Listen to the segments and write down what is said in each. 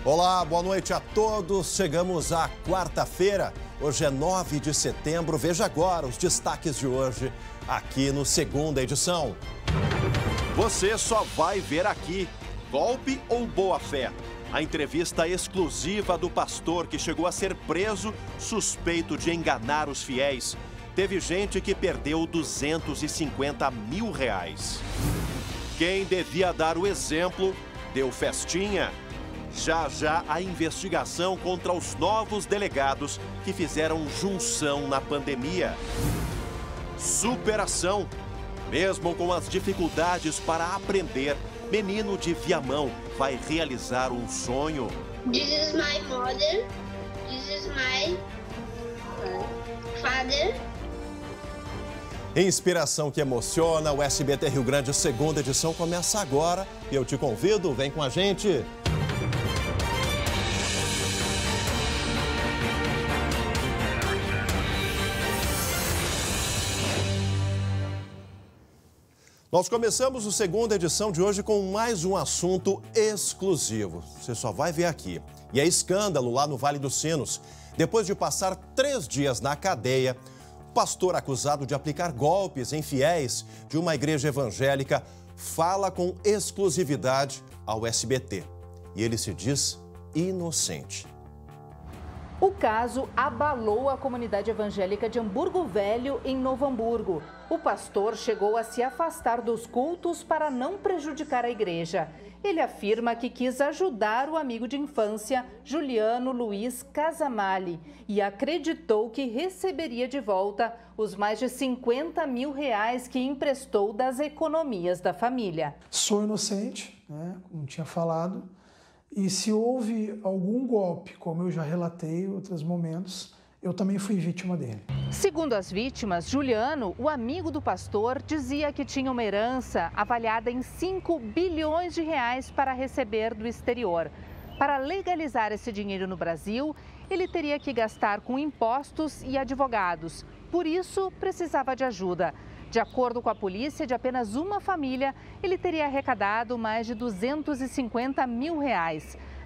Olá, boa noite a todos. Chegamos à quarta-feira. Hoje é 9 de setembro. Veja agora os destaques de hoje aqui no Segunda Edição. Você só vai ver aqui: golpe ou boa-fé? A entrevista exclusiva do pastor que chegou a ser preso suspeito de enganar os fiéis. Teve gente que perdeu R$250 mil. Quem devia dar o exemplo deu festinha. Já a investigação contra os novos delegados que fizeram junção na pandemia. Superação. Mesmo com as dificuldades para aprender, menino de Viamão vai realizar um sonho. This is my mother. This is my father. Inspiração que emociona. O SBT Rio Grande, Segunda Edição, começa agora. E eu te convido, vem com a gente. Nós começamos a Segunda Edição de hoje com mais um assunto exclusivo. Você só vai ver aqui. E é escândalo lá no Vale dos Sinos. Depois de passar 3 dias na cadeia, o pastor acusado de aplicar golpes em fiéis de uma igreja evangélica fala com exclusividade ao SBT. E ele se diz inocente. O caso abalou a comunidade evangélica de Hamburgo Velho, em Novo Hamburgo. O pastor chegou a se afastar dos cultos para não prejudicar a igreja. Ele afirma que quis ajudar o amigo de infância, Juliano Luiz Casamali, e acreditou que receberia de volta os mais de R$50 mil que emprestou das economias da família. Sou inocente, né, como tinha falado. E se houve algum golpe, como eu já relatei em outros momentos, eu também fui vítima dele. Segundo as vítimas, Juliano, o amigo do pastor, dizia que tinha uma herança avaliada em R$5 bilhões para receber do exterior. Para legalizar esse dinheiro no Brasil, ele teria que gastar com impostos e advogados. Por isso, precisava de ajuda. De acordo com a polícia, de apenas uma família, ele teria arrecadado mais de R$250 mil.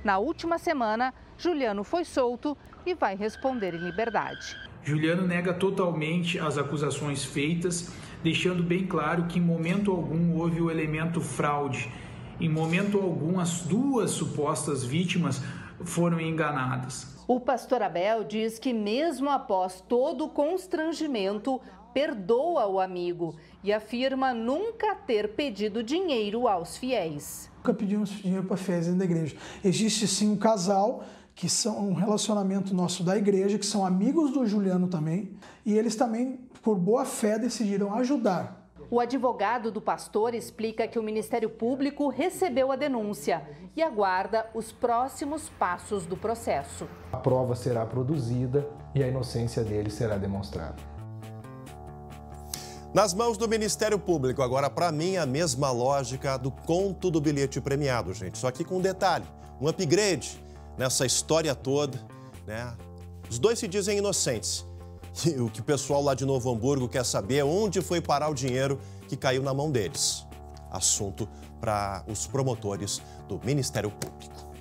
Na última semana, Juliano foi solto e vai responder em liberdade. Juliano nega totalmente as acusações feitas, deixando bem claro que em momento algum houve o elemento fraude. Em momento algum, as 2 supostas vítimas foram enganadas. O pastor Abel diz que mesmo após todo o constrangimento, perdoa o amigo e afirma nunca ter pedido dinheiro aos fiéis. Nunca pedimos dinheiro para fiéis dentro da igreja. Existe sim um casal que são um relacionamento nosso da igreja, que são amigos do Juliano também, e eles também, por boa fé, decidiram ajudar. O advogado do pastor explica que o Ministério Público recebeu a denúncia e aguarda os próximos passos do processo. A prova será produzida e a inocência dele será demonstrada. Nas mãos do Ministério Público, agora, para mim, a mesma lógica do conto do bilhete premiado, gente. Só que com um detalhe, um upgrade nessa história toda, né? Os dois se dizem inocentes. E o que o pessoal lá de Novo Hamburgo quer saber é onde foi parar o dinheiro que caiu na mão deles. Assunto para os promotores do Ministério Público.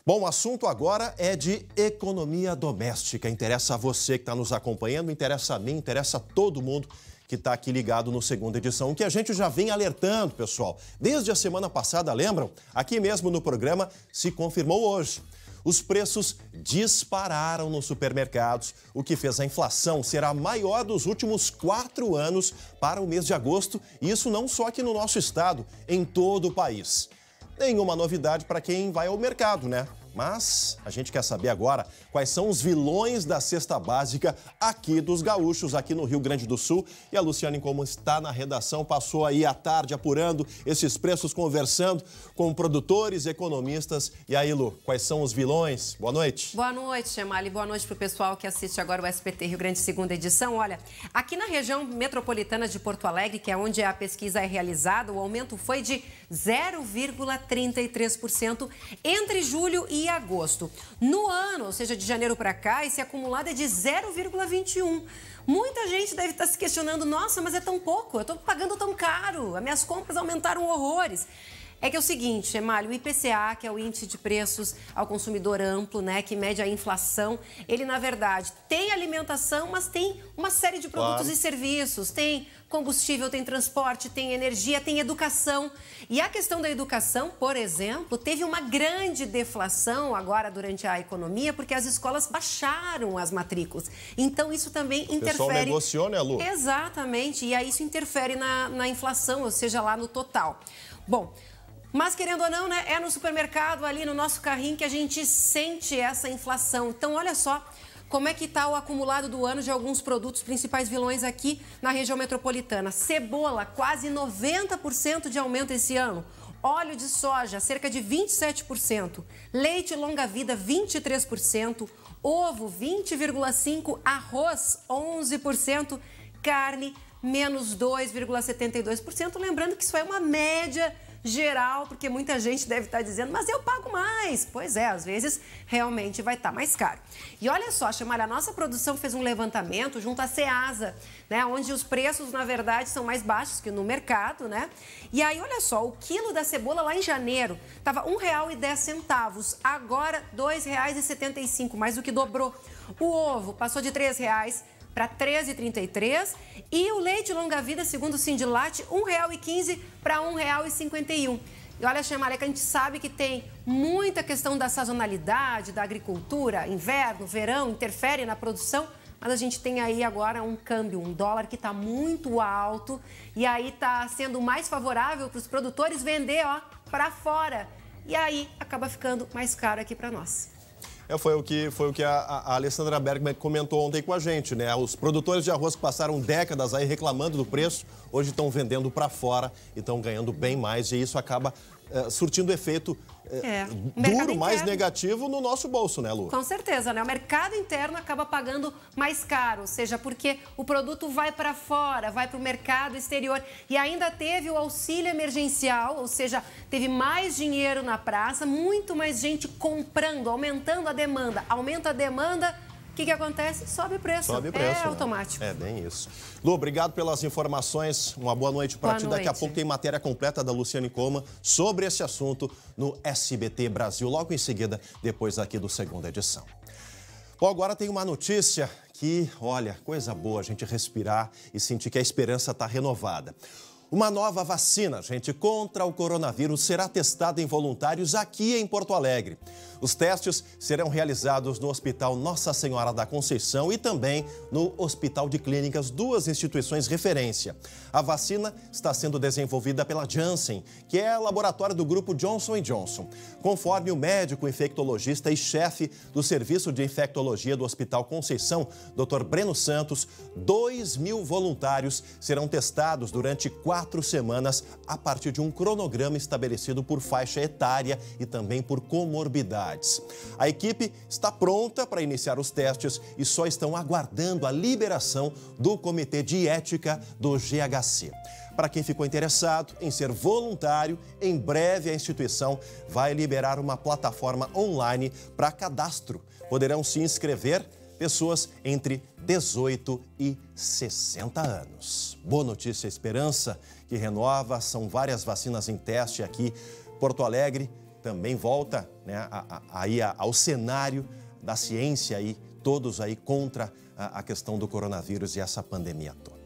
Bom, o assunto agora é de economia doméstica. Interessa a você que está nos acompanhando, interessa a mim, interessa a todo mundo que está aqui ligado no Segunda Edição, que a gente já vem alertando, pessoal. Desde a semana passada, lembram? Aqui mesmo no programa se confirmou hoje. Os preços dispararam nos supermercados, o que fez a inflação ser a maior dos últimos 4 anos para o mês de agosto, e isso não só aqui no nosso estado, em todo o país. Nenhuma novidade para quem vai ao mercado, né? Mas a gente quer saber agora quais são os vilões da cesta básica aqui dos gaúchos, aqui no Rio Grande do Sul. E a Luciane, como está na redação, passou aí a tarde apurando esses preços, conversando com produtores, economistas. E aí, Lu, quais são os vilões? Boa noite. Boa noite, Chamali. Boa noite para o pessoal que assiste agora o SBT Rio Grande Segunda Edição. Olha, aqui na região metropolitana de Porto Alegre, que é onde a pesquisa é realizada, o aumento foi de 0,33% entre julho e agosto. No ano, ou seja, de janeiro para cá, esse acumulado é de 0,21%. Muita gente deve estar se questionando, nossa, mas é tão pouco, eu estou pagando tão caro, as minhas compras aumentaram horrores. É que é o seguinte, Emalho, o IPCA, que é o Índice de Preços ao Consumidor Amplo, né, que mede a inflação, ele, na verdade, tem alimentação, mas tem uma série de produtos e serviços. Tem combustível, tem transporte, tem energia, tem educação. E a questão da educação, por exemplo, teve uma grande deflação agora durante a economia, porque as escolas baixaram as matrículas. Então, isso também interfere... O pessoal negociou, né, Lu? Exatamente. E aí isso interfere na inflação, ou seja, lá no total. Bom... Mas, querendo ou não, né, é no supermercado, ali no nosso carrinho, que a gente sente essa inflação. Então, olha só como é que está o acumulado do ano de alguns produtos, principais vilões aqui na região metropolitana. Cebola, quase 90% de aumento esse ano. Óleo de soja, cerca de 27%. Leite longa-vida, 23%. Ovo, 20,5%. Arroz, 11%. Carne, menos 2,72%. Lembrando que isso é uma média geral, porque muita gente deve estar dizendo, mas eu pago mais. Pois é, às vezes realmente vai estar mais caro. E olha só, Chamalha, a nossa produção fez um levantamento junto à Ceasa, né, onde os preços, na verdade, são mais baixos que no mercado, né? E aí, olha só, o quilo da cebola lá em janeiro estava R$ 1,10, agora R$ 2,75, mais do que dobrou. O ovo passou de R$ 3,00 para R$ 13,33 e o leite longa-vida, segundo o Sindilat, R$ 1,15 para R$ 1,51. E olha, Chamalha, que a gente sabe que tem muita questão da sazonalidade, da agricultura, inverno, verão, interfere na produção, mas a gente tem aí agora um câmbio, um dólar que está muito alto e aí está sendo mais favorável para os produtores vender, ó, para fora. E aí acaba ficando mais caro aqui para nós. Foi o que a Alessandra Bergman comentou ontem com a gente, né? Os produtores de arroz que passaram décadas aí reclamando do preço, hoje estão vendendo para fora e estão ganhando bem mais. E isso acaba surtindo efeito duro, mais negativo no nosso bolso, né, Lu? Com certeza, né? O mercado interno acaba pagando mais caro, ou seja, porque o produto vai para fora, vai para o mercado exterior. E ainda teve o auxílio emergencial, ou seja, teve mais dinheiro na praça, muito mais gente comprando, aumentando a demanda. Aumenta a demanda, o que acontece? Sobe o preço. Sobe o preço. É automático. É bem isso. Lu, obrigado pelas informações. Uma boa noite para ti. Daqui a pouco tem matéria completa da Luciane Coma sobre esse assunto no SBT Brasil, logo em seguida, depois aqui do Segunda Edição. Bom, agora tem uma notícia que, olha, coisa boa a gente respirar e sentir que a esperança está renovada. Uma nova vacina, gente, contra o coronavírus será testada em voluntários aqui em Porto Alegre. Os testes serão realizados no Hospital Nossa Senhora da Conceição e também no Hospital de Clínicas, duas instituições referência. A vacina está sendo desenvolvida pela Janssen, que é laboratório do grupo Johnson & Johnson. Conforme o médico infectologista e chefe do Serviço de Infectologia do Hospital Conceição, Dr. Breno Santos, 2.000 voluntários serão testados durante 4 semanas a partir de um cronograma estabelecido por faixa etária e também por comorbidades. A equipe está pronta para iniciar os testes e só estão aguardando a liberação do Comitê de Ética do GHC. Para quem ficou interessado em ser voluntário, em breve a instituição vai liberar uma plataforma online para cadastro. Poderão se inscrever pessoas entre 18 e 60 anos. Boa notícia, esperança que renova, são várias vacinas em teste aqui. Porto Alegre também volta, né, ao cenário da ciência aí, todos aí contra a questão do coronavírus e essa pandemia toda.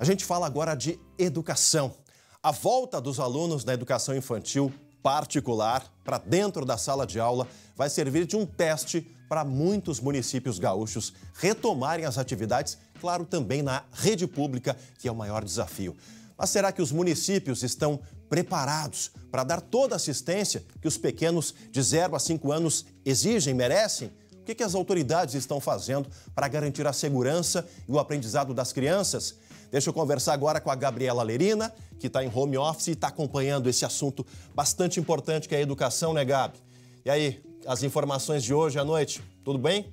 A gente fala agora de educação. A volta dos alunos na educação infantil particular para dentro da sala de aula vai servir de um teste para muitos municípios gaúchos retomarem as atividades, claro, também na rede pública, que é o maior desafio. Mas será que os municípios estão preparados para dar toda a assistência que os pequenos de 0 a 5 anos exigem, merecem? O que as autoridades estão fazendo para garantir a segurança e o aprendizado das crianças? Deixa eu conversar agora com a Gabriela Lerina, que está em home office e está acompanhando esse assunto bastante importante que é a educação, né, Gabi? E aí, as informações de hoje à noite, tudo bem?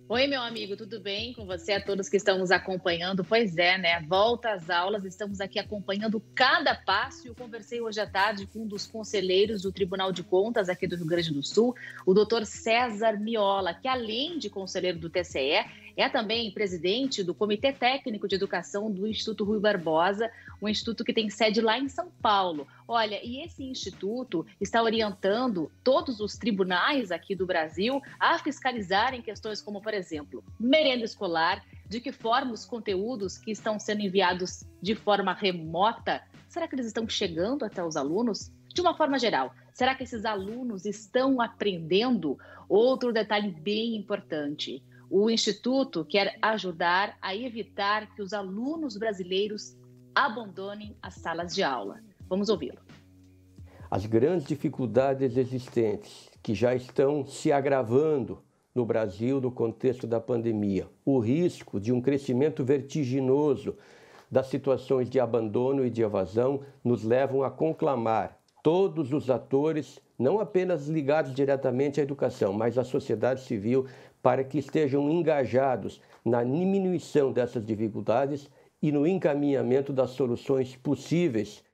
Oi, meu amigo, tudo bem com você? A todos que estão nos acompanhando. Pois é, né? Volta às aulas, estamos aqui acompanhando cada passo. Eu conversei hoje à tarde com um dos conselheiros do Tribunal de Contas aqui do Rio Grande do Sul, o doutor César Miola, que além de conselheiro do TCE, é também presidente do Comitê Técnico de Educação do Instituto Rui Barbosa, um instituto que tem sede lá em São Paulo. Olha, e esse instituto está orientando todos os tribunais aqui do Brasil a fiscalizarem questões como, por exemplo, merenda escolar, de que forma os conteúdos que estão sendo enviados de forma remota, será que eles estão chegando até os alunos? De uma forma geral, será que esses alunos estão aprendendo? Outro detalhe bem importante, o Instituto quer ajudar a evitar que os alunos brasileiros abandonem as salas de aula. Vamos ouvi-lo. As grandes dificuldades existentes que já estão se agravando no Brasil no contexto da pandemia, o risco de um crescimento vertiginoso das situações de abandono e de evasão nos levam a conclamar todos os atores, não apenas ligados diretamente à educação, mas à sociedade civil, para que estejam engajados na diminuição dessas dificuldades e no encaminhamento das soluções possíveis.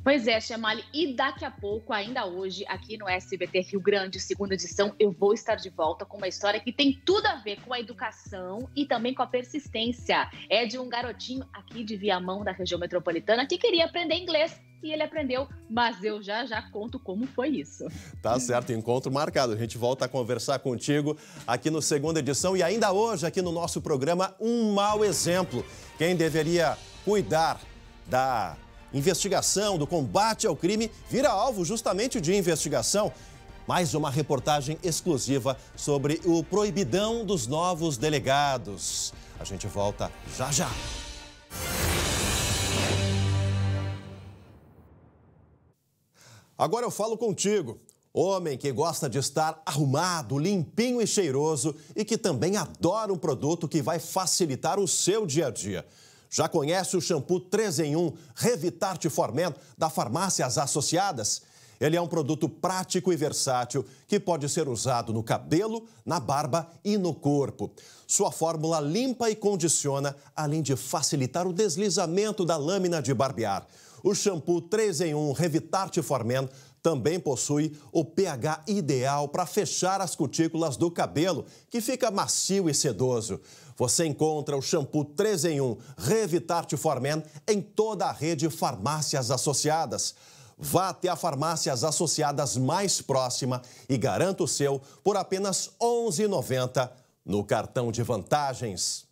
Pois é, Chamali, e daqui a pouco, ainda hoje, aqui no SBT Rio Grande, segunda edição, eu vou estar de volta com uma história que tem tudo a ver com a educação e também com a persistência. É de um garotinho aqui de Viamão, da região metropolitana, que queria aprender inglês. E ele aprendeu, mas eu já conto como foi isso. Tá certo, encontro marcado. A gente volta a conversar contigo aqui no segunda edição. E ainda hoje, aqui no nosso programa, um mau exemplo. Quem deveria cuidar da investigação, do combate ao crime, vira alvo justamente de investigação. Mais uma reportagem exclusiva sobre o proibidão dos novos delegados. A gente volta já já. Agora eu falo contigo, homem que gosta de estar arrumado, limpinho e cheiroso e que também adora um produto que vai facilitar o seu dia a dia. Já conhece o shampoo 3 em 1 Revitarte Formen da Farmácias Associadas? Ele é um produto prático e versátil que pode ser usado no cabelo, na barba e no corpo. Sua fórmula limpa e condiciona, além de facilitar o deslizamento da lâmina de barbear. O shampoo 3 em 1 Revitarte Formen também possui o pH ideal para fechar as cutículas do cabelo, que fica macio e sedoso. Você encontra o shampoo 3 em 1 Revitarte Formen em toda a rede Farmácias Associadas. Vá até a Farmácias Associadas mais próxima e garanta o seu por apenas R$ 11,90 no cartão de vantagens.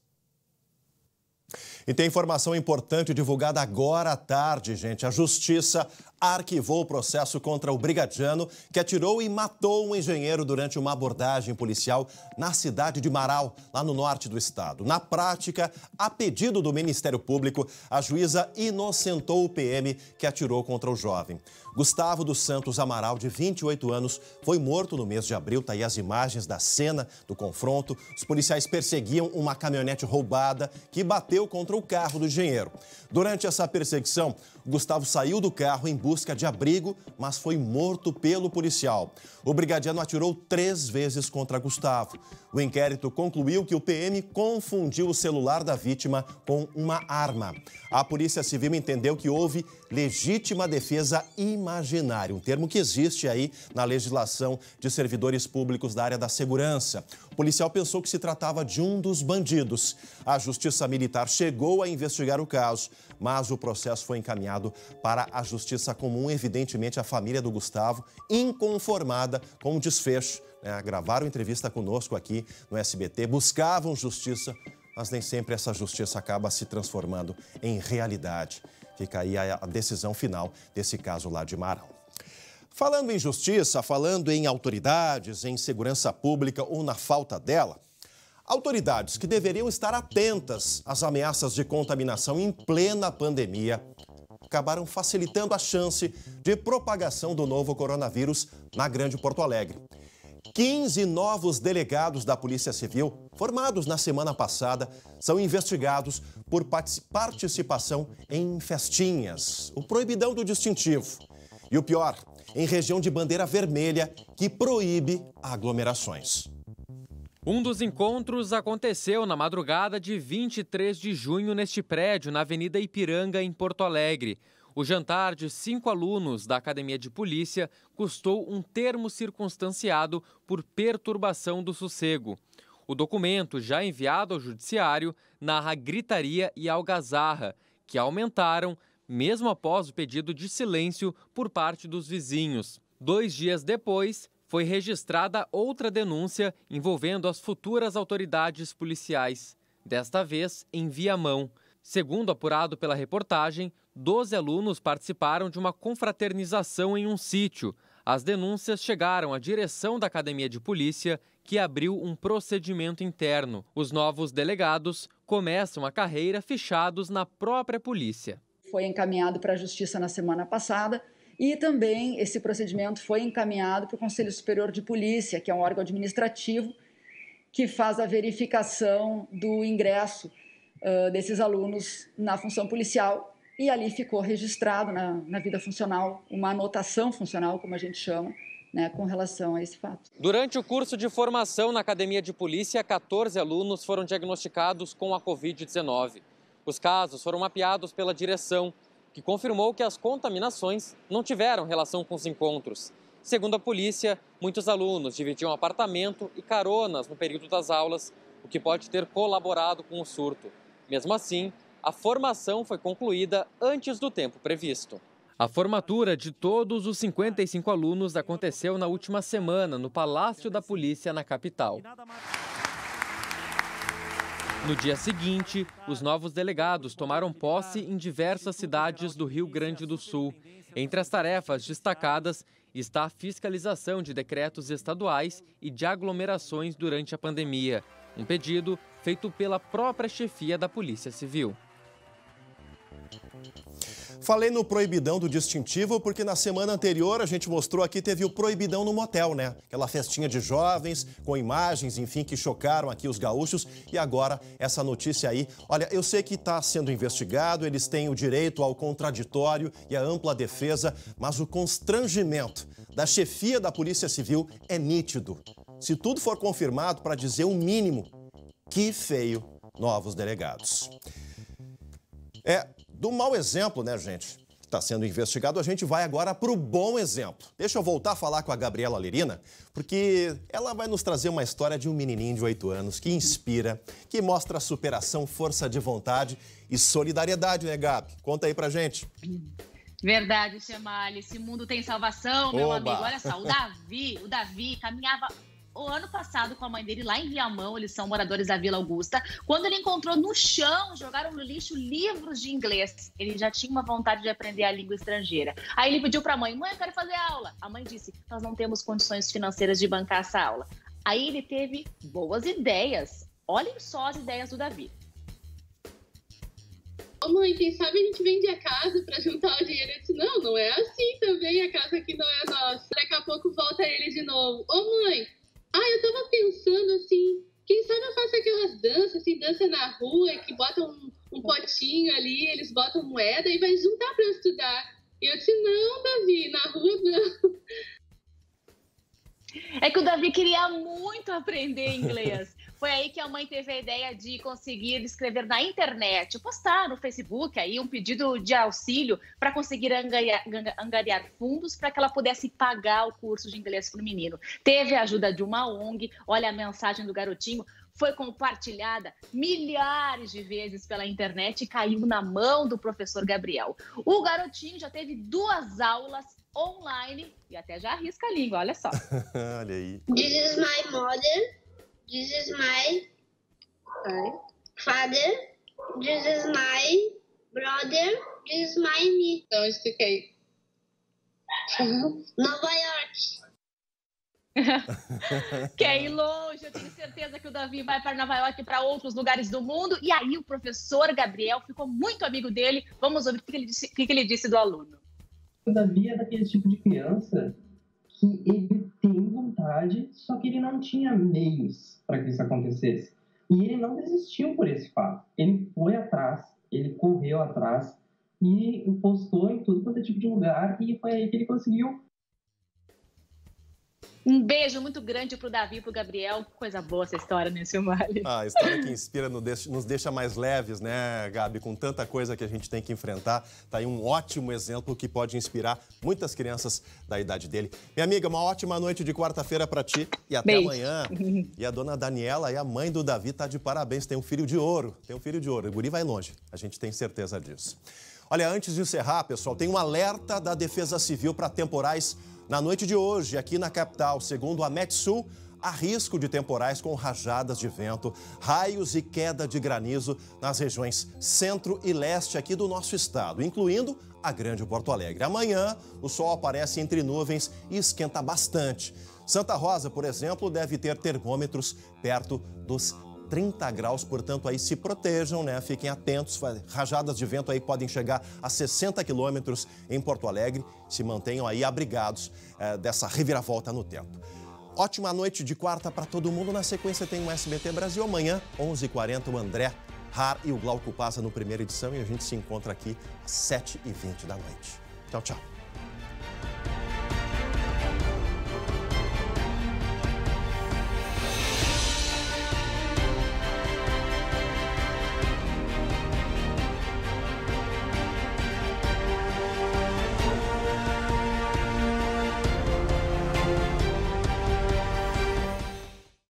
E tem informação importante divulgada agora à tarde, gente. A Justiça arquivou o processo contra o brigadiano que atirou e matou um engenheiro durante uma abordagem policial na cidade de Marau, lá no norte do estado. Na prática, a pedido do Ministério Público, a juíza inocentou o PM que atirou contra o jovem. Gustavo dos Santos Amaral, de 28 anos, foi morto no mês de abril. Tá aí as imagens da cena do confronto. Os policiais perseguiam uma caminhonete roubada que bateu contra o carro do engenheiro. Durante essa perseguição, Gustavo saiu do carro em busca de abrigo, mas foi morto pelo policial. O brigadiano atirou 3 vezes contra Gustavo. O inquérito concluiu que o PM confundiu o celular da vítima com uma arma. A Polícia Civil entendeu que houve legítima defesa imaginária, um termo que existe aí na legislação de servidores públicos da área da segurança. O policial pensou que se tratava de um dos bandidos. A Justiça Militar chegou a investigar o caso, mas o processo foi encaminhado para a Justiça Comum. Evidentemente, a família do Gustavo, inconformada com o desfecho, gravaram entrevista conosco aqui no SBT, buscavam justiça, mas nem sempre essa justiça acaba se transformando em realidade. Fica aí a decisão final desse caso lá de Marau. Falando em justiça, falando em autoridades, em segurança pública ou na falta dela, autoridades que deveriam estar atentas às ameaças de contaminação em plena pandemia acabaram facilitando a chance de propagação do novo coronavírus na Grande Porto Alegre. 15 novos delegados da Polícia Civil, formados na semana passada, são investigados por participação em festinhas, o proibidão do distintivo. E o pior, em região de bandeira vermelha, que proíbe aglomerações. Um dos encontros aconteceu na madrugada de 23 de junho neste prédio, na Avenida Ipiranga, em Porto Alegre. O jantar de 5 alunos da Academia de Polícia custou um termo circunstanciado por perturbação do sossego. O documento, já enviado ao Judiciário, narra gritaria e algazarra, que aumentaram mesmo após o pedido de silêncio por parte dos vizinhos. 2 dias depois, foi registrada outra denúncia envolvendo as futuras autoridades policiais, desta vez em Viamão. Segundo apurado pela reportagem, 12 alunos participaram de uma confraternização em um sítio. As denúncias chegaram à direção da Academia de Polícia, que abriu um procedimento interno. Os novos delegados começam a carreira fichados na própria polícia. Foi encaminhado para a Justiça na semana passada e também esse procedimento foi encaminhado para o Conselho Superior de Polícia, que é um órgão administrativo que faz a verificação do ingresso desses alunos na função policial, e ali ficou registrado na vida funcional uma anotação funcional, como a gente chama, né, com relação a esse fato. Durante o curso de formação na Academia de Polícia, 14 alunos foram diagnosticados com a Covid-19. Os casos foram mapeados pela direção, que confirmou que as contaminações não tiveram relação com os encontros. Segundo a polícia, muitos alunos dividiam apartamento e caronas no período das aulas, o que pode ter colaborado com o surto. Mesmo assim, a formação foi concluída antes do tempo previsto. A formatura de todos os 55 alunos aconteceu na última semana no Palácio da Polícia, na capital. No dia seguinte, os novos delegados tomaram posse em diversas cidades do Rio Grande do Sul. Entre as tarefas destacadas está a fiscalização de decretos estaduais e de aglomerações durante a pandemia. Um pedido feito pela própria chefia da Polícia Civil. Falei no proibidão do distintivo porque na semana anterior a gente mostrou aqui, teve o proibidão no motel, né? Aquela festinha de jovens com imagens, enfim, que chocaram aqui os gaúchos. E agora essa notícia aí. Olha, eu sei que está sendo investigado, eles têm o direito ao contraditório e à ampla defesa, mas o constrangimento da chefia da Polícia Civil é nítido. Se tudo for confirmado, para dizer o mínimo, que feio, novos delegados. Do mau exemplo, né, gente, que está sendo investigado, a gente vai agora para o bom exemplo. Deixa eu voltar a falar com a Gabriela Lerina, porque ela vai nos trazer uma história de um menininho de 8 anos que inspira, que mostra superação, força de vontade e solidariedade, né, Gabi? Conta aí pra gente. Verdade, Chamali. Esse mundo tem salvação, meu amigo. Olha só, o Davi caminhava o ano passado com a mãe dele lá em Viamão, eles são moradores da Vila Augusta, quando ele encontrou no chão, jogaram no lixo livros de inglês. Ele já tinha uma vontade de aprender a língua estrangeira. Aí ele pediu para a mãe, eu quero fazer aula. A mãe disse, nós não temos condições financeiras de bancar essa aula. Aí ele teve boas ideias. Olhem só as ideias do Davi. Mãe, quem sabe a gente vende a casa para juntar o dinheiro. Eu disse, não é assim também, a casa aqui não é nossa. Daqui a pouco volta ele de novo. Mãe, eu tava pensando assim, quem sabe eu faço aquelas danças, assim, dança na rua, que botam um potinho ali, eles botam moeda e vai juntar para eu estudar. E eu disse, não, Davi, na rua não. É que o Davi queria muito aprender inglês. Foi aí que a mãe teve a ideia de conseguir escrever na internet, postar no Facebook aí um pedido de auxílio para conseguir angariar fundos para que ela pudesse pagar o curso de inglês para o menino. Teve a ajuda de uma ONG, olha a mensagem do garotinho, foi compartilhada milhares de vezes pela internet e caiu na mão do professor Gabriel. O garotinho já teve 2 aulas online e até já arrisca a língua, olha só. Olha aí. This is my mother. This is my father. This is my brother. This is my me. Então, eu expliquei. Nova York. Quer ir longe? Eu tenho certeza que o Davi vai para Nova York e para outros lugares do mundo. E aí o professor Gabriel ficou muito amigo dele. Vamos ouvir o que ele disse do aluno. O Davi é daquele tipo de criança que ele tem vontade, só que ele não tinha meios para que isso acontecesse. E ele não desistiu por esse fato. Ele foi atrás, ele correu atrás e postou em tudo quanto é tipo de lugar e foi aí que ele conseguiu. Um beijo muito grande pro Davi e pro Gabriel. Coisa boa essa história, né, Silmari? A história que inspira nos deixa mais leves, né, Gabi? Com tanta coisa que a gente tem que enfrentar. Tá aí um ótimo exemplo que pode inspirar muitas crianças da idade dele. Minha amiga, uma ótima noite de quarta-feira para ti e até amanhã. E a dona Daniela, a mãe do Davi, tá de parabéns. Tem um filho de ouro. Tem um filho de ouro. O guri vai longe. A gente tem certeza disso. Olha, antes de encerrar, pessoal, tem um alerta da Defesa Civil para temporais na noite de hoje, aqui na capital. Segundo a Metsul, há risco de temporais com rajadas de vento, raios e queda de granizo nas regiões centro e leste aqui do nosso estado, incluindo a Grande Porto Alegre. Amanhã, o sol aparece entre nuvens e esquenta bastante. Santa Rosa, por exemplo, deve ter termômetros perto dos 30 graus, portanto, aí se protejam, né? Fiquem atentos, rajadas de vento aí podem chegar a 60 quilômetros em Porto Alegre, se mantenham aí abrigados dessa reviravolta no tempo. Ótima noite de quarta para todo mundo, na sequência tem o SBT Brasil, amanhã, 11h40, o André Har e o Glauco Passa no primeira edição e a gente se encontra aqui às 7h20 da noite. Tchau, tchau.